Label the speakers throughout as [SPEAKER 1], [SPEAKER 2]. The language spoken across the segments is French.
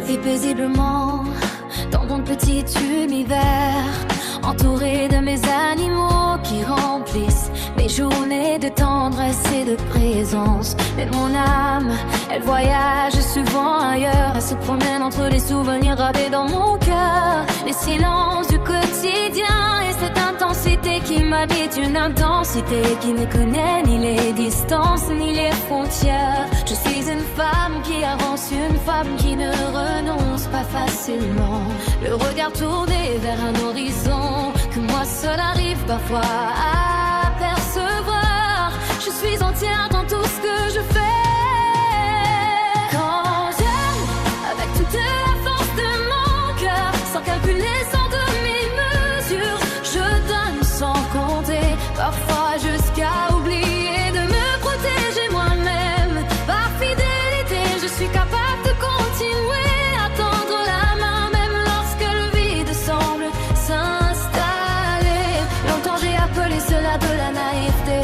[SPEAKER 1] vis paisiblement dans mon petit univers, entouré de mes animaux qui remplissent mes journées de tendresse et de présence. Mais mon âme, elle voyage souvent ailleurs, elle se promène entre les souvenirs gravés dans mon cœur. Les silences du quotidien et cette intensité qui m'habite, une intensité qui ne connaît ni les distances ni les frontières. Je suis une femme qui avance, une femme qui ne renonce pas facilement, le regard tourné vers un horizon que moi seule arrive parfois à percevoir. Je suis entière dans tout ce que je fais. Quand j'aime avec toute la force de mon cœur, sans calculer, sans demi-mesure, je donne sans compter, parfois jusqu'à oublier de me protéger moi-même. Par fidélité, je suis capable de continuer à tendre la main, même lorsque le vide semble s'installer. Longtemps j'ai appelé cela de la naïveté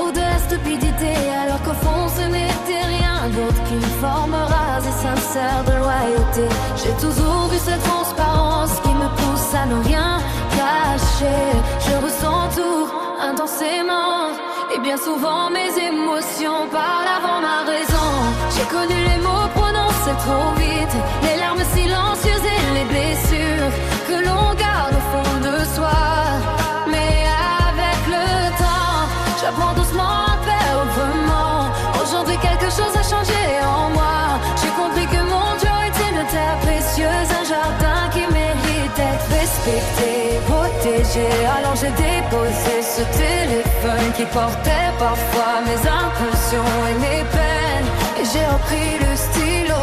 [SPEAKER 1] ou de la stupidité, alors qu'au fond ce n'était rien d'autre qu'une forme rase et sincère de loyauté. J'ai toujours vu cette transparence qui me pousse à ne rien cacher. Je ressens tout intensément et bien souvent mes émotions parlent avant ma raison. J'ai connu les mots prononcés trop vite, les larmes silencieuses et les blessures que l'on garde au fond de soi. Mais avec le temps, j'apprends doucement à perdre vraiment. Aujourd'hui quelque chose a changé en moi. J'ai compris que mon Dieu est une terre précieuse, un jardin qui mérite d'être respecté, protégé. Alors j'ai déposé ce téléphone qui portait parfois mes impulsions et mes peines, et j'ai repris le stylo.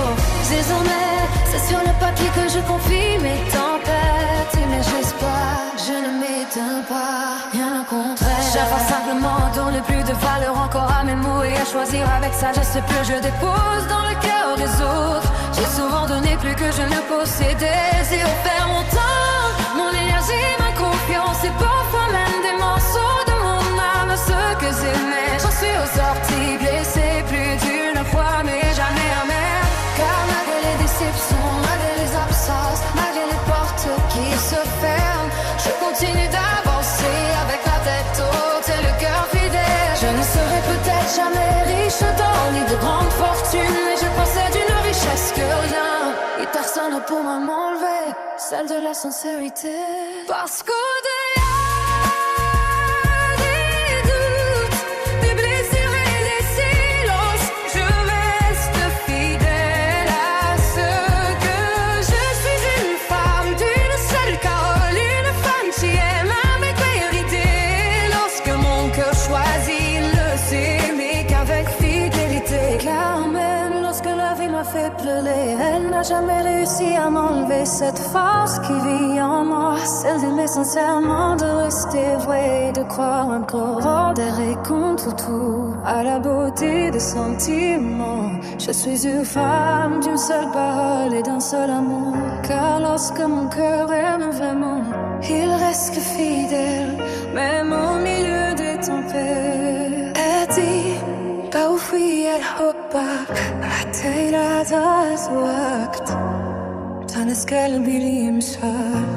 [SPEAKER 1] Désormais c'est sur le papier que je confie mes tempêtes et mes espoirs. Je ne m'éteins pas, bien au contraire. J'avance simplement, donne plus de valeur encore à mes mots, et à choisir avec sagesse ce que je dépose dans le cœur des autres. J'ai souvent donné plus que je ne possédais, et offert mon temps, mon énergie, ma confiance, et parfois même des morceaux de mon âme, ceux que j'aimais. J'en suis ressortie blessée plus d'une fois, mais jamais amère. Car malgré les déceptions, malgré les absences, malgré les portes qui se ferment, je continue d'avancer avec la tête haute et le cœur fidèle. Je ne serai peut-être jamais riche d'or ni de grande fortune, mais je possède une richesse que rien et personne ne pourra m'enlever, celle de la sincérité. Parce qu'au-delà des doutes, des blessures et des silences, je reste fidèle à ce que je suis, une femme d'une seule carole, une femme qui aime avec vérité. Lorsque mon cœur choisit le s'aimer qu'avec fidélité. Car même lorsque la vie m'a fait pleurer, elle n'a jamais réussi à m'enlever cette force qui vit en moi, celle d'aimer sincèrement, de rester vrai, de croire encore adhérer contre tout à la beauté des sentiments. Je suis une femme d'une seule parole et d'un seul amour, car lorsque mon cœur aime vraiment, il reste fidèle, même au milieu des tempêtes. Elle dit توفي حبك حتى إلى ذات وقت تنس قلبي لي مشاعر